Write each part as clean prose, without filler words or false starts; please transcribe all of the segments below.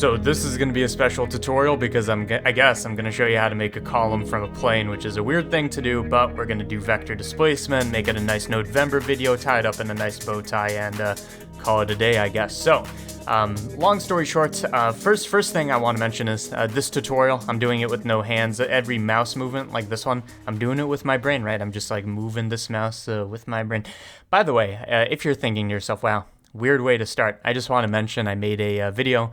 So this is going to be a special tutorial because I guess I'm going to show you how to make a column from a plane, which is a weird thing to do, but we're going to do vector displacement, make it a nice Nodevember video tied up in a nice bow tie, and call it a day, I guess. So, long story short, first thing I want to mention is this tutorial, I'm doing it with no hands. Every mouse movement, like this one, I'm doing it with my brain, right? I'm just like moving this mouse with my brain. By the way, if you're thinking to yourself, wow, weird way to start, I just want to mention I made a video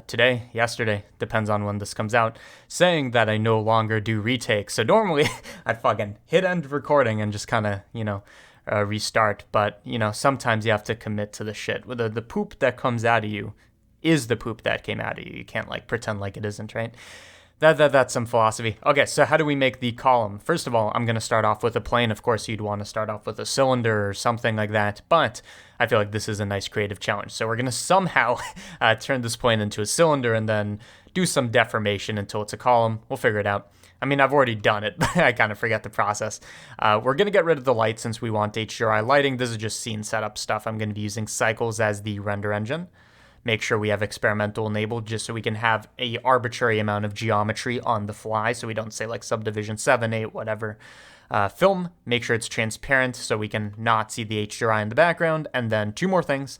today, yesterday, depends on when this comes out, saying that I no longer do retakes. So normally I'd fucking hit end recording and just kind of, restart. But, sometimes you have to commit to the shit. The poop that comes out of you is the poop that came out of you. You can't pretend like it isn't, right? That's some philosophy. Okay, so how do we make the column? First of all, I'm going to start off with a plane. Of course, you'd want to start off with a cylinder or something like that, but I feel like this is a nice creative challenge. So we're going to somehow turn this plane into a cylinder and then do some deformation until it's a column. We'll figure it out. I mean, I've already done it, but I kind of forget the process. We're going to get rid of the light since we want HDRI lighting. This is just scene setup stuff. I'm going to be using Cycles as the render engine. Make sure we have experimental enabled just so we can have a arbitrary amount of geometry on the fly, so we don't say like subdivision 7, 8, whatever. Film, make sure it's transparent so we can not see the HDRI in the background. And then two more things.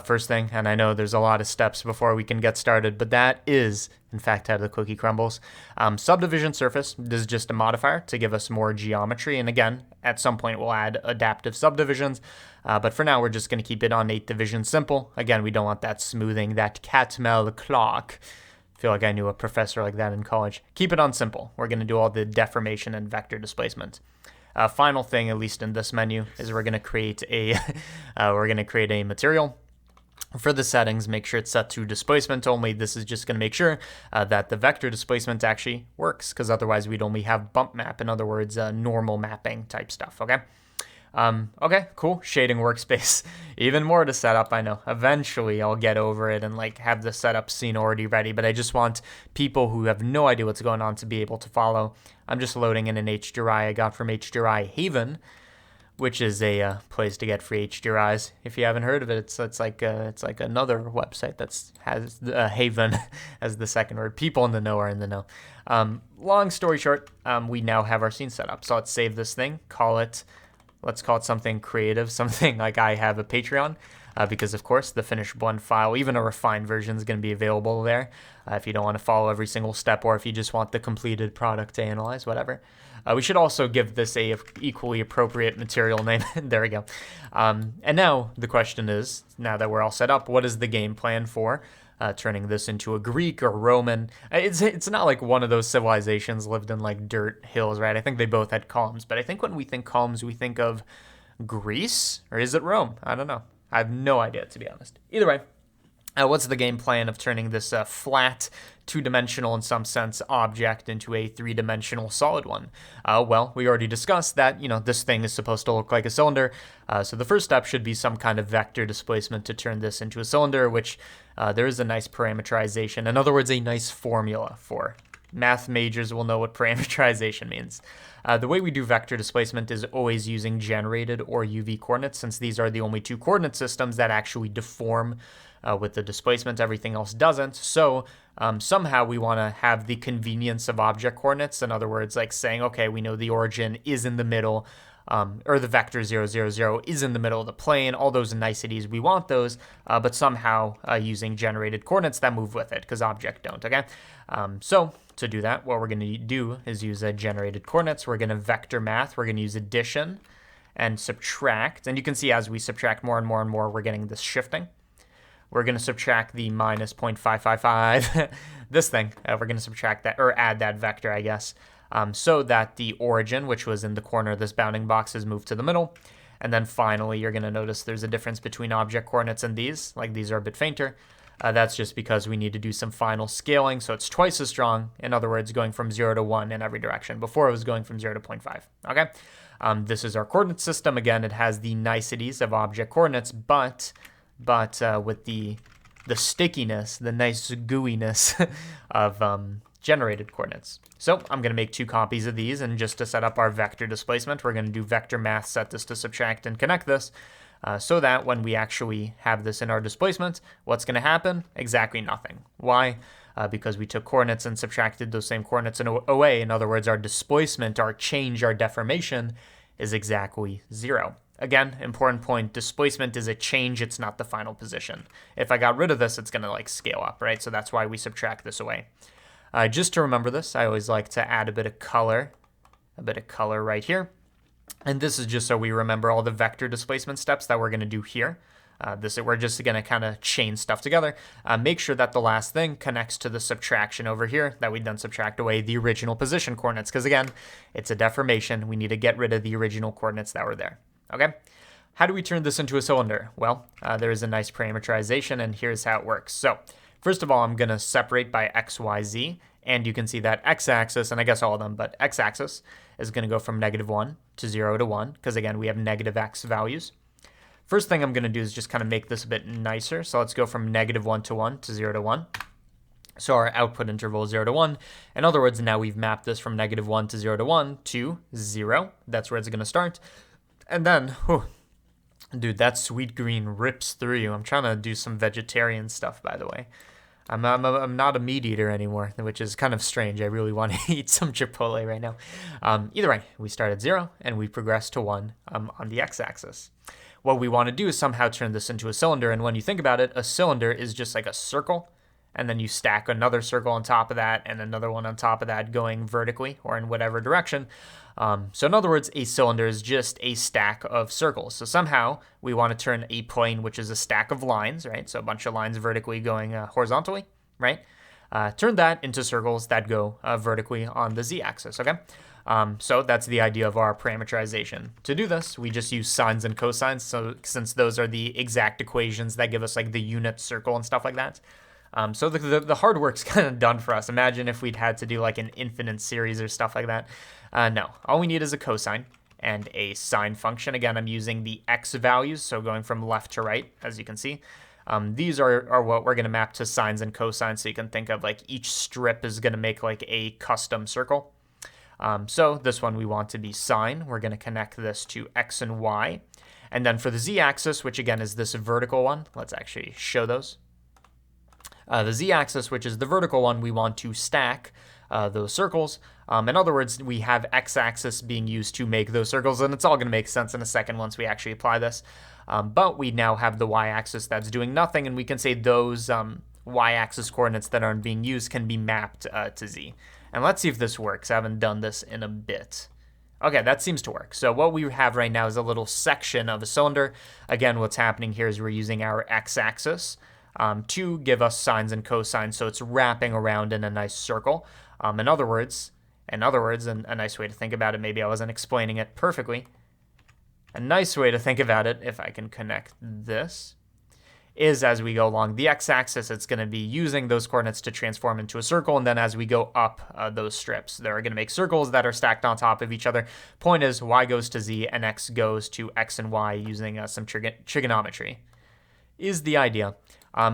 First thing, and I know there's a lot of steps before we can get started, but that is, in fact, how the cookie crumbles. Subdivision surface, this is just a modifier to give us more geometry. And again, at some point we'll add adaptive subdivisions. But for now, we're just going to keep it on 8 division simple. Again, we don't want that smoothing, that Catmull clock. I feel like I knew a professor like that in college. Keep it on simple. We're going to do all the deformation and vector displacement. Final thing, at least in this menu, is we're going to create a material. For the settings, make sure it's set to displacement only. This is just going to make sure that the vector displacement actually works, because otherwise we'd only have bump map. In other words, normal mapping type stuff, okay? Okay, cool. Shading workspace. Even more to set up, I know. Eventually I'll get over it and have the setup scene already ready, but I just want people who have no idea what's going on to be able to follow. I'm just loading in an HDRI I got from HDRI Haven, which is a place to get free HDRIs. If you haven't heard of it, it's like another website that has Haven as the second word. People in the know are in the know. Long story short, we now have our scene set up. So let's save this thing. Let's call it something creative, something like I have a Patreon. Because, of course, the finished blend file, even a refined version, is going to be available there if you don't want to follow every single step, or if you just want the completed product to analyze, whatever. We should also give this a equally appropriate material name. There we go. And now the question is, now that we're all set up, what is the game plan for turning this into a Greek or Roman? It's not like one of those civilizations lived in dirt hills, right? I think they both had columns, but I think when we think columns, we think of Greece, or is it Rome? I don't know. I have no idea, to be honest. Either way, what's the game plan of turning this flat, two-dimensional, in some sense, object into a three-dimensional solid one? Well, we already discussed that, this thing is supposed to look like a cylinder. So the first step should be some kind of vector displacement to turn this into a cylinder, which there is a nice parameterization. In other words, a nice formula for. Math majors will know what parameterization means. The way we do vector displacement is always using generated or UV coordinates, since these are the only two coordinate systems that actually deform with the displacement. Everything else doesn't. So somehow we want to have the convenience of object coordinates. In other words, saying, okay, we know the origin is in the middle, or the vector 0, 0, 0 is in the middle of the plane. All those niceties, we want those, but somehow using generated coordinates that move with it, because object don't, okay? So to do that, what we're going to do is use generated coordinates. We're going to vector math. We're going to use addition and subtract. And you can see as we subtract more and more and more, we're getting this shifting. We're going to subtract the minus 0.555, this thing. We're going to subtract that, or add that vector, I guess, so that the origin, which was in the corner of this bounding box, is moved to the middle. And then finally, you're going to notice there's a difference between object coordinates and these. These are a bit fainter. That's just because we need to do some final scaling, so it's twice as strong. In other words, going from 0 to 1 in every direction. Before, it was going from 0 to 0.5. Okay? This is our coordinate system. Again, it has the niceties of object coordinates, but with the stickiness, the nice gooiness of generated coordinates. So I'm going to make 2 copies of these, and just to set up our vector displacement, we're going to do vector math, set this to subtract, and connect this. so that when we actually have this in our displacement, what's going to happen? Exactly nothing. Why? Because we took coordinates and subtracted those same coordinates away. In other words, our displacement, our change, our deformation is exactly 0. Again, important point, displacement is a change, it's not the final position. If I got rid of this, it's going to like scale up, right? So that's why we subtract this away. Just to remember this, I always like to add a bit of color right here. And this is just so we remember all the vector displacement steps that we're going to do here. We're just going to kind of chain stuff together. Make sure that the last thing connects to the subtraction over here, that we then subtract away the original position coordinates. Because again, it's a deformation. We need to get rid of the original coordinates that were there. Okay? How do we turn this into a cylinder? Well, there is a nice parameterization, and here's how it works. So first of all, I'm going to separate by x, y, z. And you can see that x-axis, and I guess all of them, but x-axis is going to go from -1 to 0 to 1, because again, we have negative x values. First thing I'm going to do is just kind of make this a bit nicer. So let's go from -1 to 1 to 0 to 1. So our output interval is 0 to 1. In other words, now we've mapped this from -1 to 0 to 1 to 0. That's where it's going to start. And then, dude, that sweet green rips through you. I'm trying to do some vegetarian stuff, by the way. I'm not a meat eater anymore, which is kind of strange. I really want to eat some Chipotle right now. Either way, we start at 0 and we progress to 1 on the x-axis. What we want to do is somehow turn this into a cylinder. And when you think about it, a cylinder is just like a circle. And then you stack another circle on top of that and another one on top of that going vertically or in whatever direction. So in other words, a cylinder is just a stack of circles. So somehow we want to turn a plane, which is a stack of lines, right? So a bunch of lines vertically going horizontally, right? Turn that into circles that go vertically on the z-axis, okay? So that's the idea of our parameterization. To do this, we just use sines and cosines. So since those are the exact equations that give us like the unit circle and stuff like that. So the hard work's kind of done for us. Imagine if we'd had to do like an infinite series or stuff like that. No, all we need is a cosine and a sine function. Again, I'm using the x values, so going from left to right, as you can see. These are what we're going to map to sines and cosines, so you can think of like each strip is going to make like a custom circle. So this one we want to be sine. We're going to connect this to x and y. And then for the z-axis, which again is this vertical one, let's actually show those. The z-axis, which is the vertical one, we want to stack those circles. In other words, we have x-axis being used to make those circles, and it's all going to make sense in a second once we actually apply this. But we now have the y-axis that's doing nothing, and we can say those y-axis coordinates that aren't being used can be mapped to z. And let's see if this works. I haven't done this in a bit. Okay, that seems to work. So what we have right now is a little section of a cylinder. Again, what's happening here is we're using our x-axis to give us sines and cosines, so it's wrapping around in a nice circle. In other words, and a nice way to think about it, maybe I wasn't explaining it perfectly. A nice way to think about it, if I can connect this, is as we go along the x-axis, it's going to be using those coordinates to transform into a circle, and then as we go up those strips, they're going to make circles that are stacked on top of each other. Point is, y goes to z, and x goes to x and y using some trigonometry, is the idea.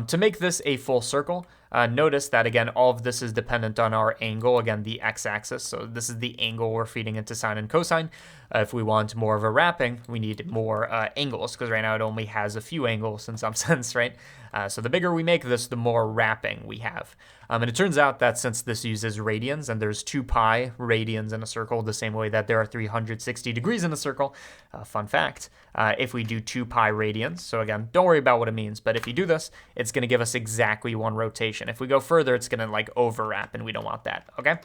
To make this a full circle, notice that, again, all of this is dependent on our angle, again, the x-axis. So this is the angle we're feeding into sine and cosine. If we want more of a wrapping, we need more angles, because right now it only has a few angles in some sense, right? So the bigger we make this, the more wrapping we have. And it turns out that since this uses radians, and there's 2 pi radians in a circle, the same way that there are 360 degrees in a circle, fun fact, if we do 2 pi radians, so again, don't worry about what it means, but if you do this, it's going to give us exactly 1 rotation. If we go further, it's going to like overwrap, and we don't want that, okay?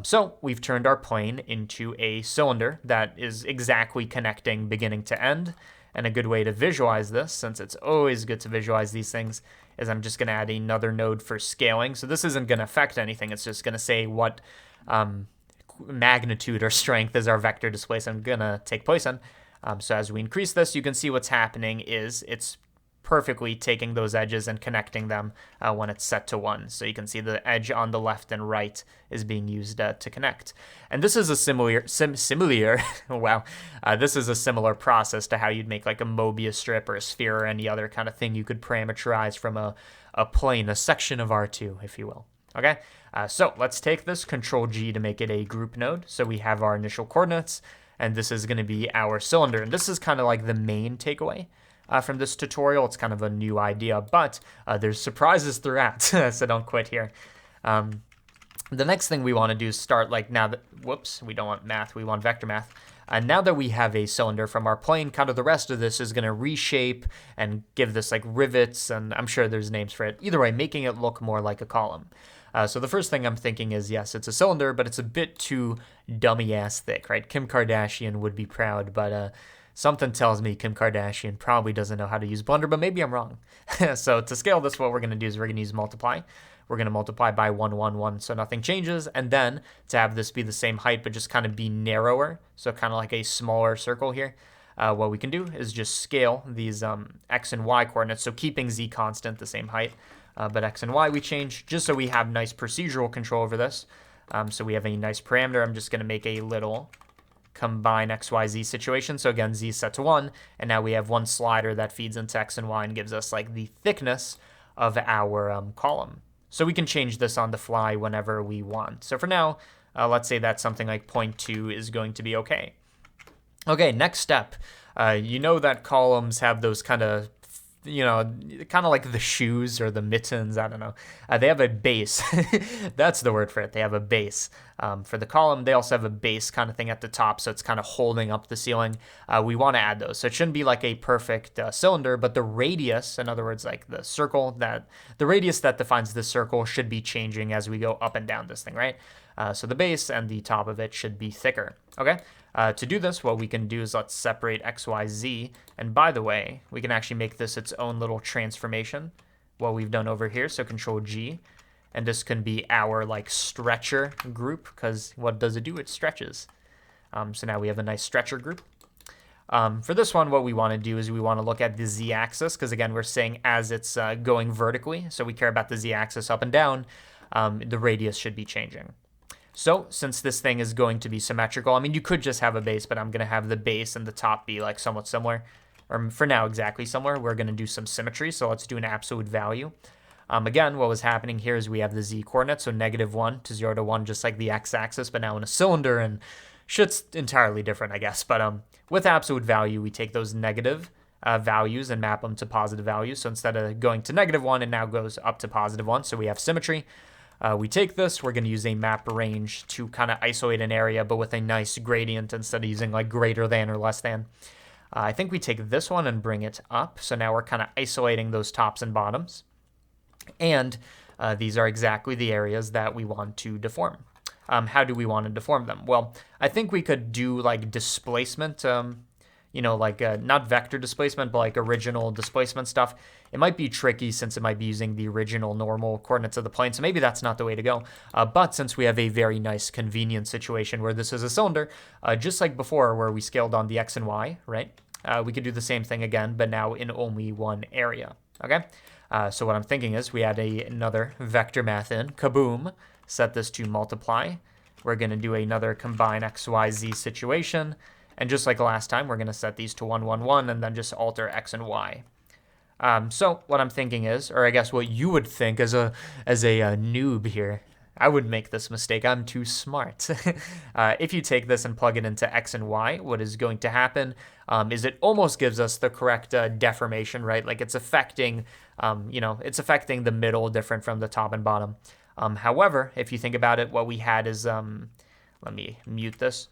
So we've turned our plane into a cylinder that is exactly connecting beginning to end. And a good way to visualize this, since it's always good to visualize these things, is I'm just going to add another node for scaling. So this isn't going to affect anything. It's just going to say what magnitude or strength is our vector displacement going to take place in. So as we increase this, you can see what's happening is it's perfectly taking those edges and connecting them when it's set to 1. So you can see the edge on the left and right is being used to connect. And this is a similar wow, this is a similar process to how you'd make like a Mobius strip or a sphere or any other kind of thing you could parameterize from a plane, a section of R2, if you will. Okay, so let's take this, Control G to make it a group node. So we have our initial coordinates, and this is going to be our cylinder. And this is kind of like the main takeaway from this tutorial. It's kind of a new idea, but there's surprises throughout, so don't quit here. The next thing we want to do is start like now that, whoops, we don't want math, we want vector math. Now that we have a cylinder from our plane, kind of the rest of this is going to reshape and give this like rivets, and I'm sure there's names for it. Either way, making it look more like a column. So the first thing I'm thinking is, yes, it's a cylinder, but it's a bit too dummy-ass thick, right? Kim Kardashian would be proud, but something tells me Kim Kardashian probably doesn't know how to use Blender, but maybe I'm wrong. So to scale this, what we're going to do is we're going to use multiply. We're going to multiply by 1, 1, 1, so nothing changes. And then to have this be the same height, but just kind of be narrower, so kind of like a smaller circle here, what we can do is just scale these x and y coordinates, so keeping z constant, the same height, but x and y we change, just so we have nice procedural control over this. So we have a nice parameter. I'm just going to make a little combine x, y, z situation. So again, z is set to 1, and now we have one slider that feeds into x and y and gives us like the thickness of our column. So we can change this on the fly whenever we want. So for now, let's say that something like 0.2 is going to be okay. Okay, next step. You know that columns have those kind of, kind of like the shoes or the mittens, I don't know. They have a base. That's the word for it. They have a base. For the column, they also have a base kind of thing at the top, so it's kind of holding up the ceiling. We want to add those. So it shouldn't be like a perfect cylinder, but the radius, in other words, like the radius that defines this circle should be changing as we go up and down this thing, right? So the base and the top of it should be thicker, okay? To do this, what we can do is let's separate x, y, z. And by the way, we can actually make this its own little transformation, what we've done over here. So Control G. And this can be our like stretcher group, because what does it do? It stretches. So now we have a nice stretcher group. For this one, what we want to do is we want to look at the z-axis, because again, we're saying as it's going vertically, so we care about the z-axis up and down, the radius should be changing. So since this thing is going to be symmetrical, I mean, you could just have a base, but I'm going to have the base and the top be like somewhat similar, or for now exactly similar. We're going to do some symmetry, so let's do an absolute value. Again, what was happening here is we have the z-coordinates, so -1 to 0 to 1, just like the x-axis, but now in a cylinder, and shit's entirely different, I guess. But with absolute value, we take those negative values and map them to positive values. So instead of going to -1, it now goes up to +1, so we have symmetry. We take this, we're going to use a map range to kind of isolate an area, but with a nice gradient instead of using like greater than or less than. I think we take this one and bring it up, so now we're kind of isolating those tops and bottoms. And these are exactly the areas that we want to deform. How do we want to deform them? Well, I think we could do like displacement, not vector displacement, but like original displacement stuff. It might be tricky since it might be using the original normal coordinates of the plane, so maybe that's not the way to go. But since we have a very nice convenient situation where this is a cylinder, just like before where we scaled on the x and y, right? We could do the same thing again, but now in only one area, okay? So what I'm thinking is we add another vector math in, kaboom, set this to multiply. We're going to do another combine x, y, z situation. And just like last time, we're going to set these to 1, 1, 1, and then just alter x and y. So what I'm thinking is, or I guess what you would think as a noob here, I would make this mistake. I'm too smart. If you take this and plug it into x and y, what is going to happen is it almost gives us the correct deformation, right? Like it's affecting, it's affecting the middle different from the top and bottom. However, if you think about it, what we had is, let me mute this.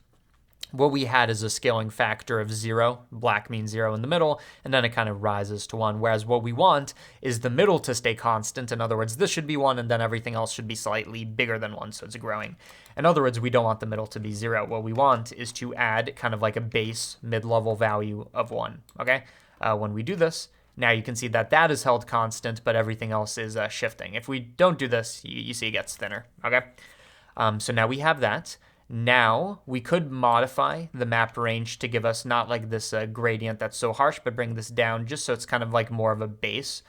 What we had is a scaling factor of 0. Black means 0 in the middle, and then it kind of rises to 1. Whereas what we want is the middle to stay constant. In other words, this should be 1, and then everything else should be slightly bigger than 1, so it's growing. In other words, we don't want the middle to be 0. What we want is to add kind of like a base mid-level value of 1, okay? When we do this, now you can see that that is held constant, but everything else is shifting. If we don't do this, you see it gets thinner, okay? So now we have that. Now, we could modify the map range to give us not like this gradient that's so harsh, but bring this down just so it's kind of like more of a base.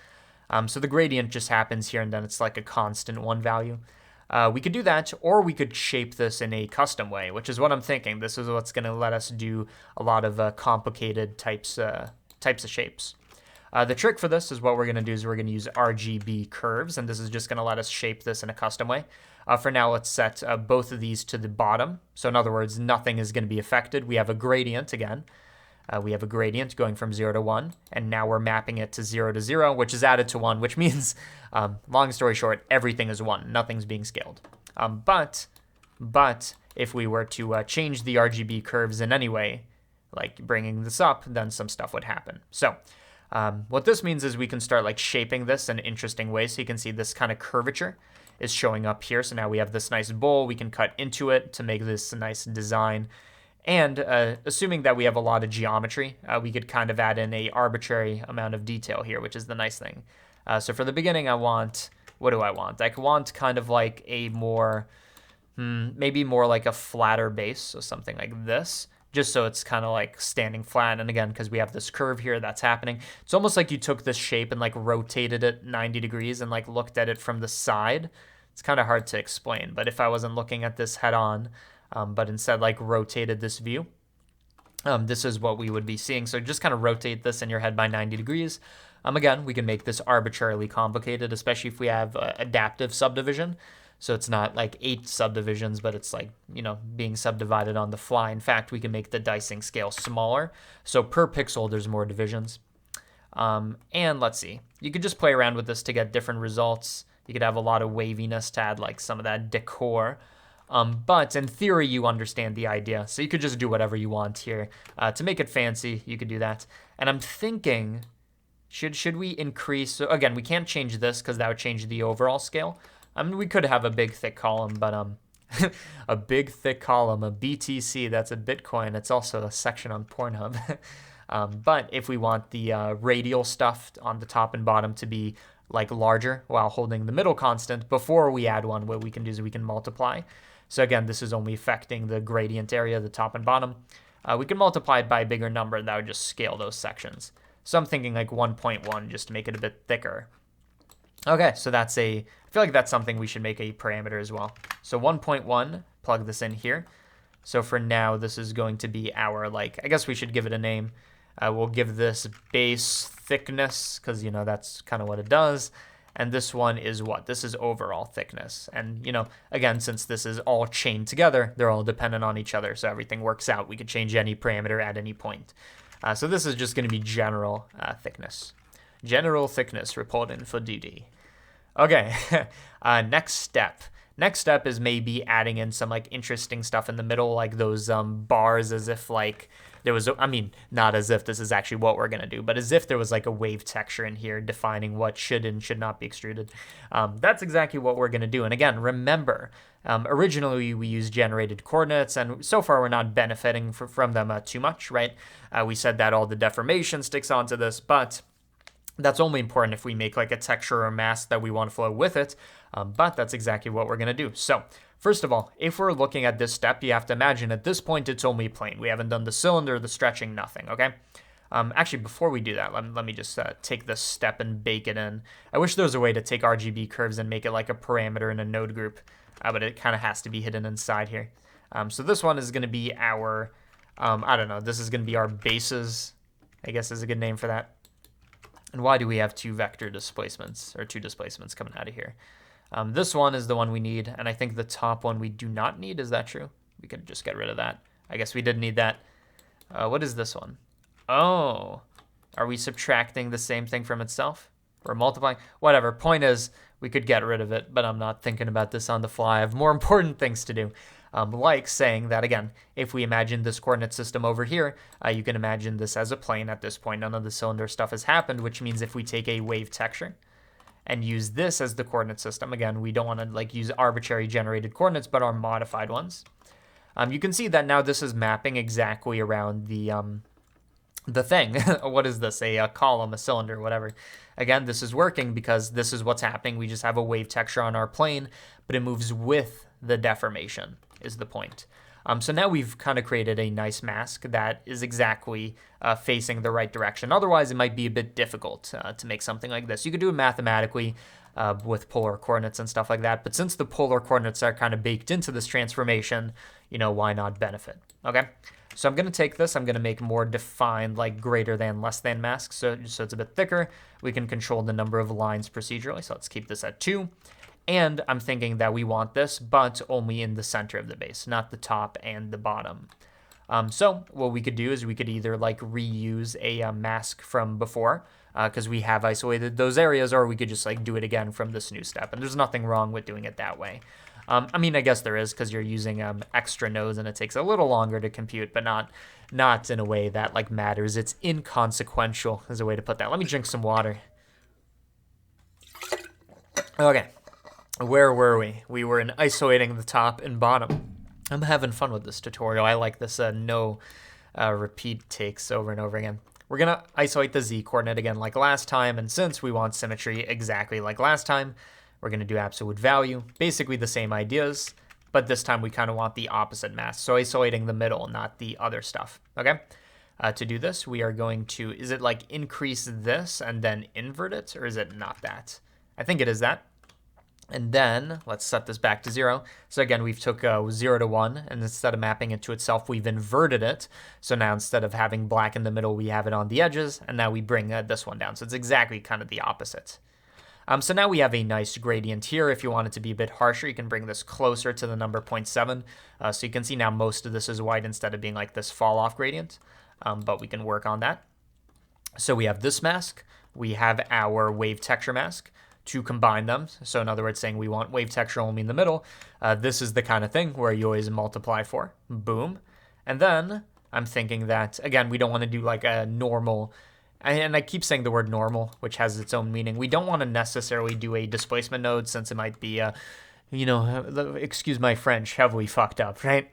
So the gradient just happens here and then it's like a constant 1 value. We could do that, or we could shape this in a custom way, which is what I'm thinking. This is what's going to let us do a lot of complicated types of shapes. The trick for this is what we're going to do is we're going to use RGB curves, and this is just going to let us shape this in a custom way. For now, let's set both of these to the bottom. So in other words, nothing is going to be affected. We have a gradient again. We have a gradient going from 0 to 1, and now we're mapping it to 0 to 0, which is added to 1, which means, long story short, everything is 1. Nothing's being scaled. But if we were to change the RGB curves in any way, like bringing this up, then some stuff would happen. So what this means is we can start like shaping this in interesting ways. So you can see this kind of curvature is showing up here. So now we have this nice bowl. We can cut into it to make this a nice design. And assuming that we have a lot of geometry, we could kind of add in a arbitrary amount of detail here, which is the nice thing. So for the beginning, I want, what do I want? I want kind of like a more, maybe more like a flatter base, so something like this, just so it's kind of like standing flat. And again, because we have this curve here that's happening, it's almost like you took this shape and like rotated it 90 degrees and like looked at it from the side. It's kind of hard to explain, but if I wasn't looking at this head on, but instead like rotated this view, this is what we would be seeing. So just kind of rotate this in your head by 90 degrees. Again, we can make this arbitrarily complicated, especially if we have adaptive subdivision. So it's not like 8 subdivisions, but it's like, you know, being subdivided on the fly. In fact, we can make the dicing scale smaller. So per pixel, there's more divisions. And let's see, you could just play around with this to get different results. You could have a lot of waviness to add like some of that decor. But in theory, you understand the idea. So you could just do whatever you want here. To make it fancy, you could do that. And I'm thinking, should we increase? So again, we can't change this because that would change the overall scale. I mean, we could have a big thick column, but a big thick column, a BTC, that's a Bitcoin. It's also a section on Pornhub. But if we want the radial stuff on the top and bottom to be like larger while holding the middle constant, before we add one, what we can do is we can multiply. So again, this is only affecting the gradient area, the top and bottom. We can multiply it by a bigger number, and that would just scale those sections. So I'm thinking like 1.1 just to make it a bit thicker. Okay, so I feel like that's something we should make a parameter as well. So 1.1, plug this in here. So for now, this is going to be our, like, I guess we should give it a name. We'll give this base thickness, because, you know, that's kind of what it does. And this one is what? This is overall thickness. And, you know, again, since this is all chained together, they're all dependent on each other, so everything works out. We could change any parameter at any point. So this is just going to be general thickness. General thickness reporting for DD. Okay, next step. Next step is maybe adding in some like interesting stuff in the middle, like those bars, as if like there was, I mean, not as if this is actually what we're going to do, but as if there was like a wave texture in here defining what should and should not be extruded. That's exactly what we're going to do. And again, remember, originally we used generated coordinates, and so far we're not benefiting from them too much, right? We said that all the deformation sticks onto this, but that's only important if we make like a texture or mask that we want to flow with it, but that's exactly what we're going to do. So first of all, if we're looking at this step, you have to imagine at this point it's only plane. We haven't done the cylinder, the stretching, nothing, okay? Actually, before we do that, let me just take this step and bake it in. I wish there was a way to take RGB curves and make it like a parameter in a node group, but it kind of has to be hidden inside here. So this one is going to be our, I don't know, this is going to be our bases, I guess is a good name for that. And why do we have two vector displacements, or two displacements coming out of here? This one is the one we need, and I think the top one we do not need. Is that true? We could just get rid of that. I guess we did need that. What is this one? Oh, are we subtracting the same thing from itself? Or multiplying? Whatever. Point is, we could get rid of it, but I'm not thinking about this on the fly. I have more important things to do. Like saying that, again, if we imagine this coordinate system over here, you can imagine this as a plane. At this point, none of the cylinder stuff has happened, which means if we take a wave texture and use this as the coordinate system, again, we don't want to like use arbitrary generated coordinates, but our modified ones. You can see that now this is mapping exactly around the thing. What is this? A column, a cylinder, whatever. Again, this is working because this is what's happening. We just have a wave texture on our plane, but it moves with the deformation is the point. So now we've kind of created a nice mask that is exactly facing the right direction. Otherwise, it might be a bit difficult to make something like this. You could do it mathematically with polar coordinates and stuff like that. But since the polar coordinates are kind of baked into this transformation, you know, why not benefit? Okay. So I'm going to take this, I'm going to make more defined, like greater than, less than masks, so it's a bit thicker. We can control the number of lines procedurally, so let's keep this at 2. And I'm thinking that we want this, but only in the center of the base, not the top and the bottom. So what we could do is we could either like reuse a mask from before, because we have isolated those areas, or we could just like do it again from this new step. And there's nothing wrong with doing it that way. I mean, I guess there is, because you're using extra nodes and it takes a little longer to compute, but not in a way that like matters. It's inconsequential is a way to put that. Let me drink some water. Okay, where were we? We were in isolating the top and bottom. I'm having fun with this tutorial. I like this no repeat takes over and over again. We're going to isolate the z coordinate again like last time, and since we want symmetry exactly like last time, we're going to do absolute value. Basically the same ideas, but this time we kind of want the opposite mask, so isolating the middle, not the other stuff, okay? To do this, we are going to, is it like increase this and then invert it, or is it not that? I think it is that. And then let's set this back to 0. So again, we've took 0 to 1, and instead of mapping it to itself, we've inverted it. So now instead of having black in the middle, we have it on the edges, and now we bring this one down. So it's exactly kind of the opposite. So now we have a nice gradient here. If you want it to be a bit harsher, you can bring this closer to the number 0.7. So you can see now most of this is white instead of being like this fall off gradient, but we can work on that. So we have this mask, we have our wave texture mask to combine them. So in other words, saying we want wave texture only in the middle. This is the kind of thing where you always multiply for. Boom. And then I'm thinking that, again, we don't want to do like a normal, and I keep saying the word normal, which has its own meaning. We don't want to necessarily do a displacement node, since it might be, excuse my French, heavily fucked up, right?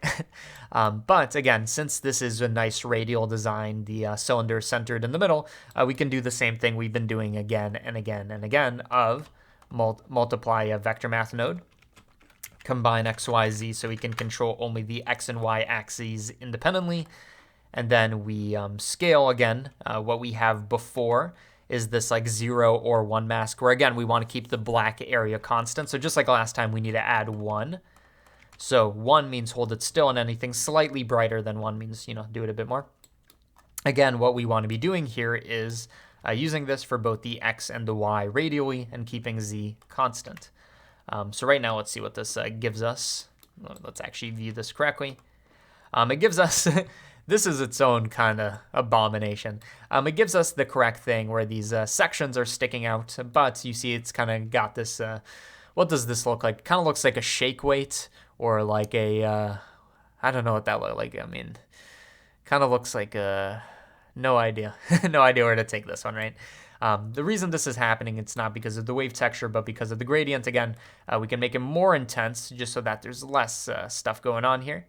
But again, since this is a nice radial design, the cylinder centered in the middle, we can do the same thing we've been doing again and again and again of multiply a vector math node, combine x, y, z, so we can control only the x and y axes independently. And then we scale again. What we have before is this like 0 or 1 mask, where again, we want to keep the black area constant. So just like last time, we need to add 1. So 1 means hold it still, and anything slightly brighter than 1 means, do it a bit more. Again, what we want to be doing here is using this for both the x and the y radially and keeping z constant. So right now, let's see what this gives us. Let's actually view this correctly. It gives us... This is its own kind of abomination. It gives us the correct thing where these sections are sticking out, but you see it's kind of got this, what does this look like? Kind of looks like a shake weight, or like a, I don't know what that looks like. I mean, kind of looks like no idea. No idea where to take this one, right? The reason this is happening, it's not because of the wave texture, but because of the gradient. Again, we can make it more intense just so that there's less stuff going on here.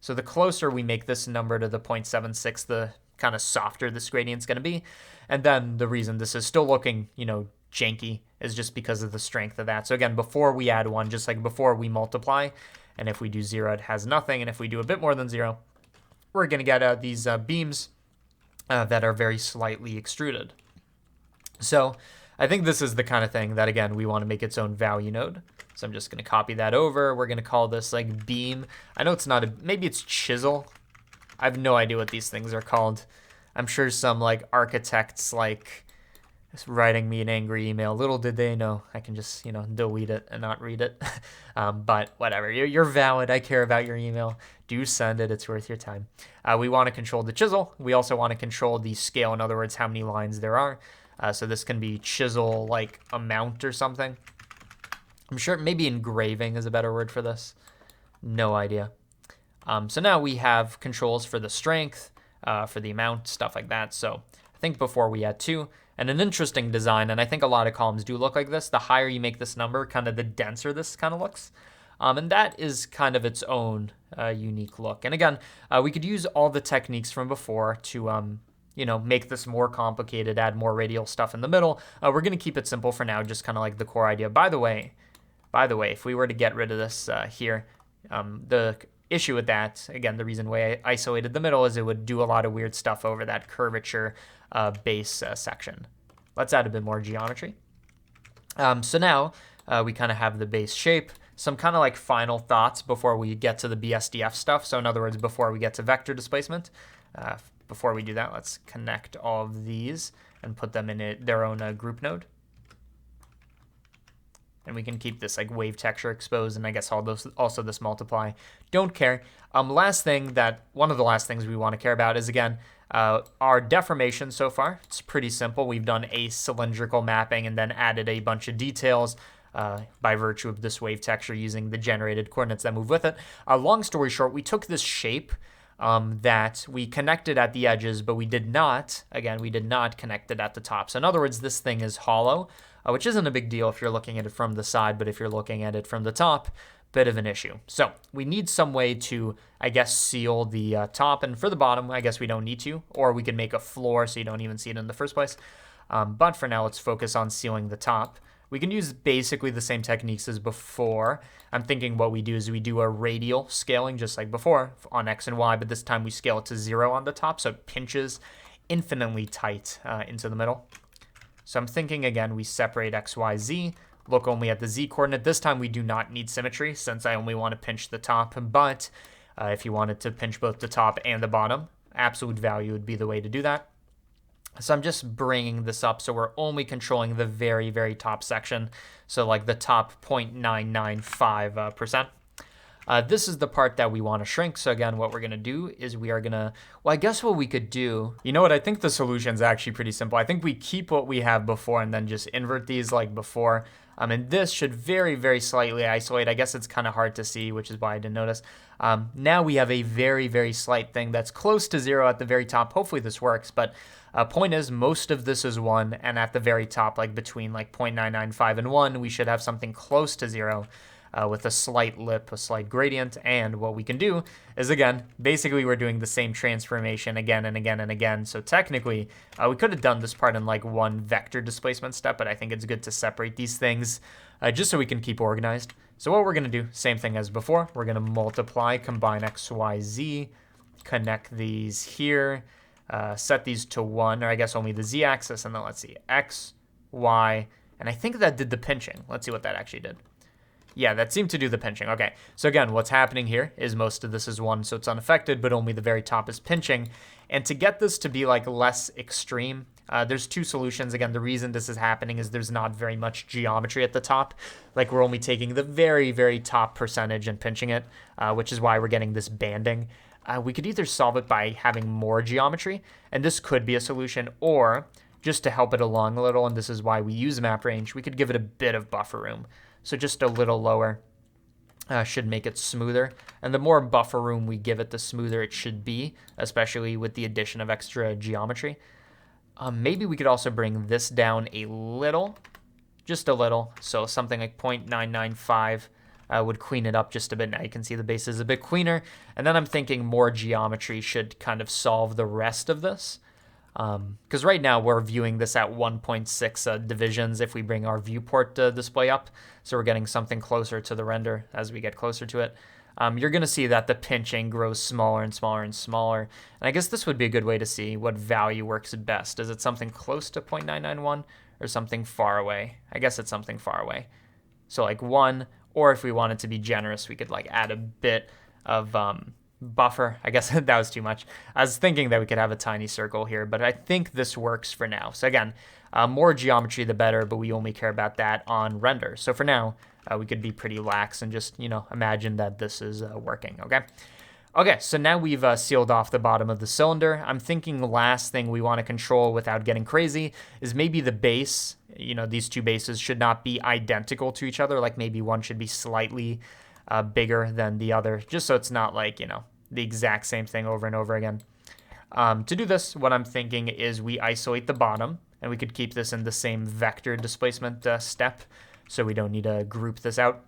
So the closer we make this number to the 0.76, the kind of softer this gradient's going to be. And then the reason this is still looking, janky is just because of the strength of that. So again, before we add 1, just like before we multiply, and if we do 0, it has nothing. And if we do a bit more than 0, we're going to get these beams that are very slightly extruded. So I think this is the kind of thing that, again, we want to make its own value node. So I'm just going to copy that over. We're going to call this like beam. I know it's not maybe it's chisel. I have no idea what these things are called. I'm sure some like architects like writing me an angry email. Little did they know I can just, delete it and not read it. But whatever, you're valid. I care about your email. Do send it. It's worth your time. We want to control the chisel. We also want to control the scale. In other words, how many lines there are. So this can be chisel like amount or something. I'm sure maybe engraving is a better word for this. No idea. So now we have controls for the strength, for the amount, stuff like that. So I think before we had 2. And an interesting design, and I think a lot of columns do look like this. The higher you make this number, kind of the denser this kind of looks. And that is kind of its own unique look. And again, we could use all the techniques from before to make this more complicated, add more radial stuff in the middle. We're going to keep it simple for now, just kind of like the core idea. By the way, if we were to get rid of this here, the issue with that, again, the reason why I isolated the middle is it would do a lot of weird stuff over that curvature base section. Let's add a bit more geometry. So now we kind of have the base shape. some kind of like final thoughts before we get to the BSDF stuff. So in other words, before we get to vector displacement, before we do that, let's connect all of these and put them in their own group node. And we can keep this like wave texture exposed, and I guess also this multiply. Don't care. Last thing one of the last things we want to care about is, again, our deformation so far. It's pretty simple. We've done a cylindrical mapping and then added a bunch of details by virtue of this wave texture using the generated coordinates that move with it. Long story short, we took this shape that we connected at the edges, but we did not connect it at the top. So in other words, this thing is hollow, which isn't a big deal if you're looking at it from the side, but if you're looking at it from the top, bit of an issue. So we need some way to, I guess, seal the top, and for the bottom, I guess we don't need to, or we can make a floor so you don't even see it in the first place. But for now, let's focus on sealing the top. We can use basically the same techniques as before. I'm thinking what we do is we do a radial scaling just like before on X and Y, but this time we scale it to 0 on the top, so it pinches infinitely tight into the middle. So I'm thinking, again, we separate X, Y, Z, look only at the Z coordinate. This time we do not need symmetry since I only want to pinch the top, but if you wanted to pinch both the top and the bottom, absolute value would be the way to do that. So I'm just bringing this up so we're only controlling the very, very top section, so like the top 0.995%. This is the part that we want to shrink. So again, what we're going to do is we are going to, well, I guess what we could do, you know what, I think the solution is actually pretty simple. I think we keep what we have before and then just invert these like before. And this should very, very slightly isolate. I guess it's kind of hard to see, which is why I didn't notice. Now we have a very, very slight thing that's close to 0 at the very top. Hopefully this works, but point is most of this is 1, and at the very top, like between like 0.995 and 1, we should have something close to 0. With a slight lip, a slight gradient, and what we can do is, again, basically we're doing the same transformation again and again and again. So technically, we could have done this part in like one vector displacement step, but I think it's good to separate these things just so we can keep organized. So what we're going to do, same thing as before, we're going to multiply, combine X, Y, Z, connect these here, set these to 1, or I guess only the Z axis, and then let's see, X, Y, and I think that did the pinching. Let's see what that actually did. Yeah, that seemed to do the pinching. Okay, so again, what's happening here is most of this is 1, so it's unaffected, but only the very top is pinching. And to get this to be like less extreme, there's 2 solutions. Again, the reason this is happening is there's not very much geometry at the top. Like we're only taking the very, very top percentage and pinching it, which is why we're getting this banding. We could either solve it by having more geometry, and this could be a solution, or just to help it along a little, and this is why we use map range, we could give it a bit of buffer room. So just a little lower should make it smoother. And the more buffer room we give it, the smoother it should be, especially with the addition of extra geometry. Maybe we could also bring this down a little, just a little. So something like 0.995 would clean it up just a bit. Now you can see the base is a bit cleaner. And then I'm thinking more geometry should kind of solve the rest of this. Because right now we're viewing this at 1.6 divisions if we bring our viewport display up. So we're getting something closer to the render as we get closer to it. You're going to see that the pinching grows smaller and smaller and smaller. And I guess this would be a good way to see what value works best. Is it something close to 0.991 or something far away? I guess it's something far away. So like 1, or if we wanted to be generous, we could like add a bit of buffer. I guess that was too much. I was thinking that we could have a tiny circle here, but I think this works for now. So again, more geometry the better, but we only care about that on render. So for now, we could be pretty lax and just, imagine that this is working, okay? Okay, so now we've sealed off the bottom of the cylinder. I'm thinking the last thing we want to control without getting crazy is maybe the base. These 2 bases should not be identical to each other. Like maybe one should be slightly bigger than the other, just so it's not like, the exact same thing over and over again. To do this, what I'm thinking is we isolate the bottom, and we could keep this in the same vector displacement step, so we don't need to group this out.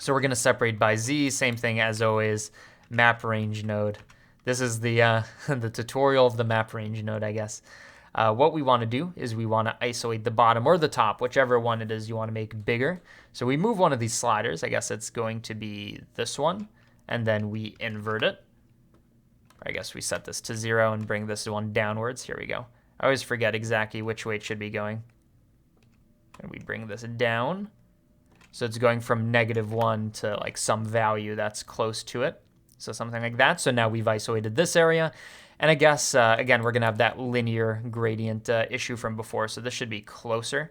So we're going to separate by Z, same thing as always, map range node. This is the the tutorial of the map range node, I guess. What we want to do is we want to isolate the bottom or the top, whichever one it is you want to make bigger. So we move one of these sliders. I guess it's going to be this one, and then we invert it. I guess we set this to 0 and bring this one downwards. Here we go. I always forget exactly which way it should be going. And we bring this down. So it's going from -1 to like some value that's close to it. So something like that. So now we've isolated this area. And I guess, again, we're going to have that linear gradient issue from before. So this should be closer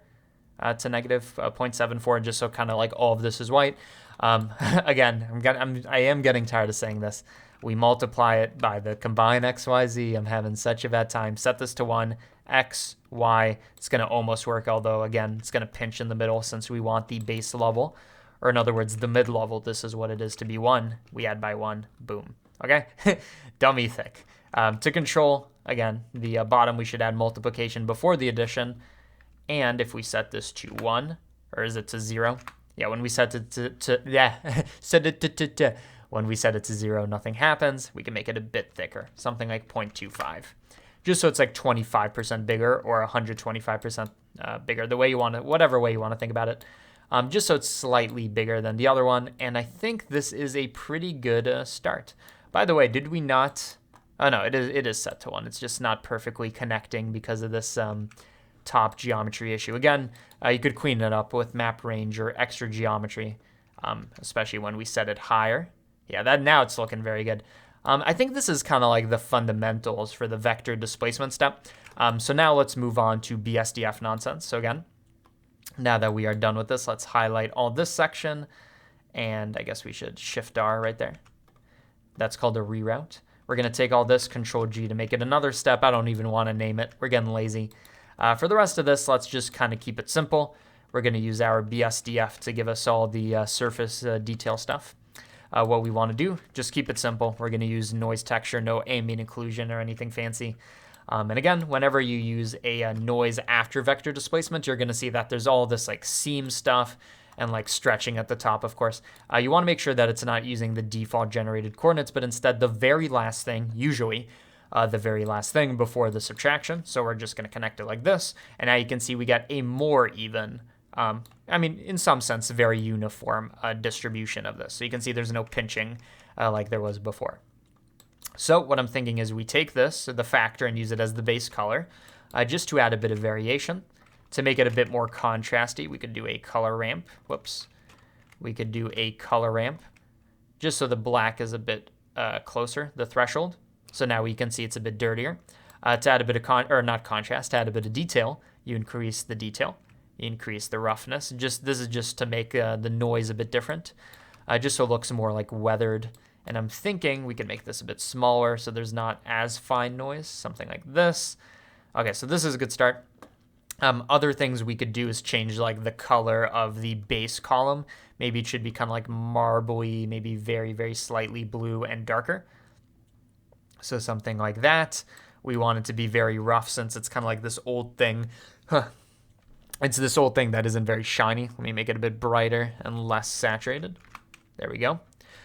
to negative 0.74, just so kind of like all of this is white. Again, I am getting tired of saying this. We multiply it by the combined x, y, z. I'm having such a bad time. Set this to 1, x, y. It's going to almost work, although, again, it's going to pinch in the middle since we want the base level. Or in other words, the mid-level. This is what it is to be 1. We add by 1. Boom. Okay? Dummy thick. To control, again, the bottom, we should add multiplication before the addition. And if we set this to 1, or is it to 0? Yeah, when we set it when we set it to 0, nothing happens. We can make it a bit thicker, something like 0.25, just so it's like 25% bigger or 125% bigger. The way you want to, whatever way you want to think about it, just so it's slightly bigger than the other one. And I think this is a pretty good start. By the way, did we not? Oh no, it is set to 1. It's just not perfectly connecting because of this top geometry issue. Again, you could clean it up with map range or extra geometry, especially when we set it higher. Yeah, that now it's looking very good. I think this is kind of like the fundamentals for the vector displacement step. So now let's move on to BSDF nonsense. So again, now that we are done with this, let's highlight all this section, and I guess we should Shift R right there. That's called a reroute. We're going to take all this, Control G to make it another step. I don't even want to name it. We're getting lazy. For the rest of this, let's just kind of keep it simple. We're going to use our BSDF to give us all the surface detail stuff. What we want to do, just keep it simple. We're going to use noise texture, no ambient occlusion or anything fancy. And again, whenever you use a noise after vector displacement, you're going to see that there's all this like seam stuff and like stretching at the top, of course. You want to make sure that it's not using the default generated coordinates, but instead the very last thing, usually the very last thing before the subtraction. So we're just going to connect it like this. And now you can see we got a more even, I mean, in some sense, very uniform distribution of this. So you can see there's no pinching like there was before. So what I'm thinking is we take this, the factor, and use it as the base color, just to add a bit of variation. To make it a bit more contrasty, we could do a color ramp. Whoops. We could do a color ramp, just so the black is a bit closer, the threshold. So now we can see it's a bit dirtier. To add a bit of to add a bit of detail, you increase the detail. You increase the roughness. This is just to make the noise a bit different, just so it looks more like weathered. And I'm thinking we could make this a bit smaller so there's not as fine noise, something like this. Okay, so this is a good start. Other things we could do is change like the color of the base column. Maybe it should be kind of like marbly, maybe very, very slightly blue and darker. So something like that. We want it to be very rough since it's kind of like this old thing. It's this old thing that isn't very shiny. Let me make it a bit brighter and less saturated. There we go.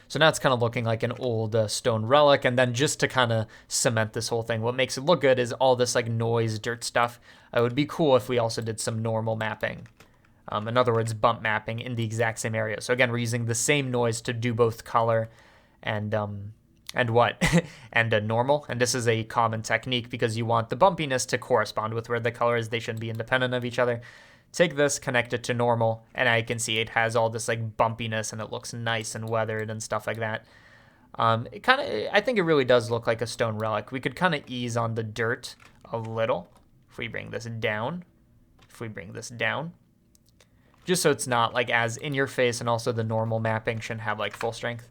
So now it's kind of looking like an old stone relic. And then just to kind of cement this whole thing, what makes it look good is all this like noise, dirt stuff. It would be cool if we also did some normal mapping. In other words, bump mapping in the exact same area. So again, we're using the same noise to do both color and what? and normal. And this is a common technique because you want the bumpiness to correspond with where the color is. They shouldn't be independent of each other. Take this, connect it to normal, and I can see it has all this like bumpiness and it looks nice and weathered and stuff like that. I think it really does look like a stone relic. We could kind of ease on the dirt a little if we bring this down. Just so it's not like as in your face, and also the normal mapping shouldn't have like full strength.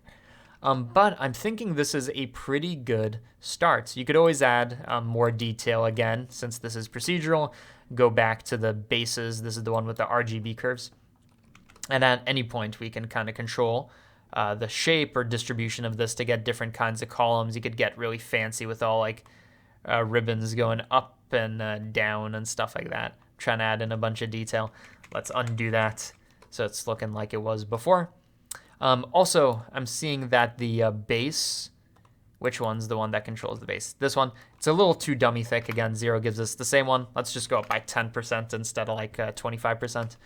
But I'm thinking this is a pretty good start. You could always add more detail again, since this is procedural. Go back to the bases. This is the one with the RGB curves. And at any point, we can kind of control the shape or distribution of this to get different kinds of columns. You could get really fancy with all like ribbons going up and down and stuff like that. Trying to add in a bunch of detail. Let's undo that so it's looking like it was before. Also, I'm seeing that the base, which one's the one that controls the base? This one. It's a little too dummy thick. Again, 0 gives us the same one. Let's just go up by 10% instead of like 25%.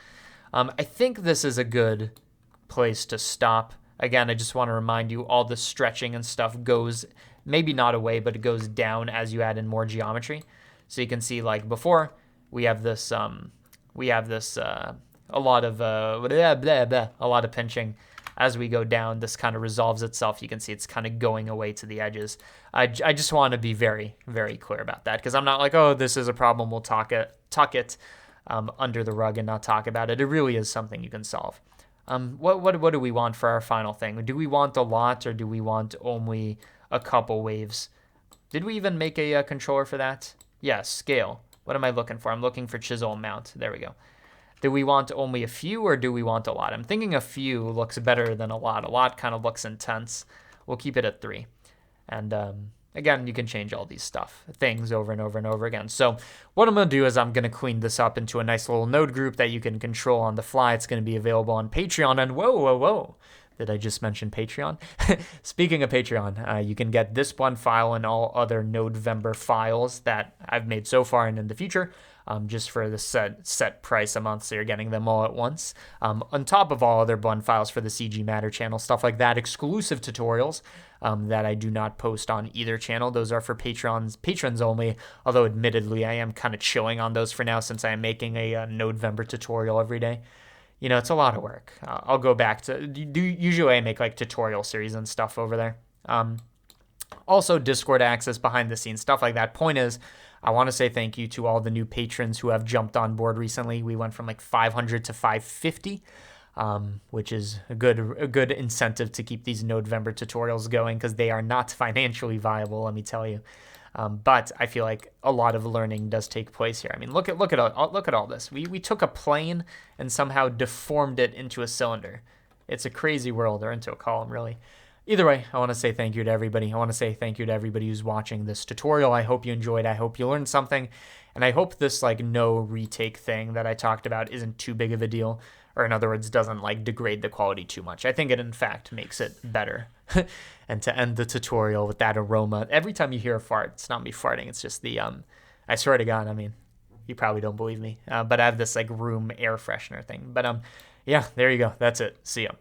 I think this is a good place to stop. Again, I just want to remind you, all the stretching and stuff goes, maybe not away, but it goes down as you add in more geometry. So you can see like before, we have this a lot of blah, blah, blah, a lot of pinching. As we go down, this kind of resolves itself. You can see it's kind of going away to the edges. I just want to be very, very clear about that, because I'm not like, oh, this is a problem, we'll tuck it under the rug and not talk about it. It really is something you can solve. What do we want for our final thing? Do we want a lot, or do we want only a couple waves? Did we even make a controller for that? Yes, scale. What am I looking for? I'm looking for chisel amount. There we go. Do we want only a few, or do we want a lot? I'm thinking a few looks better than a lot. A lot kind of looks intense. We'll keep it at 3. And again, you can change all these things over and over and over again. So what I'm going to do is I'm going to clean this up into a nice little node group that you can control on the fly. It's going to be available on Patreon. And whoa. Did I just mention Patreon? Speaking of Patreon, you can get this one file and all other Nodevember files that I've made so far and in the future, just for the set price a month, so you're getting them all at once. On top of all other blend files for the CG Matter channel, stuff like that, exclusive tutorials that I do not post on either channel. Those are for patrons only, although admittedly I am kind of chilling on those for now, since I am making a Nodevember tutorial every day. You know, it's a lot of work. I'll go back to, usually I make like tutorial series and stuff over there. Also Discord access, behind the scenes, stuff like that. Point is, I want to say thank you to all the new patrons who have jumped on board recently. We went from like 500 to 550, which is a good incentive to keep these Nodevember tutorials going, because they are not financially viable, let me tell you. But I feel like a lot of learning does take place here. I mean, look at all this. We took a plane and somehow deformed it into a cylinder. It's a crazy world, or into a column, really. Either way, I want to say thank you to everybody. I want to say thank you to everybody who's watching this tutorial. I hope you enjoyed. I hope you learned something. And I hope this like no retake thing that I talked about isn't too big of a deal. Or in other words, doesn't like degrade the quality too much. I think it in fact makes it better. And to end the tutorial with that aroma, every time you hear a fart, it's not me farting, it's just the, I swear to God, I mean, you probably don't believe me, but I have this like room air freshener thing. But yeah, there you go. That's it. See ya.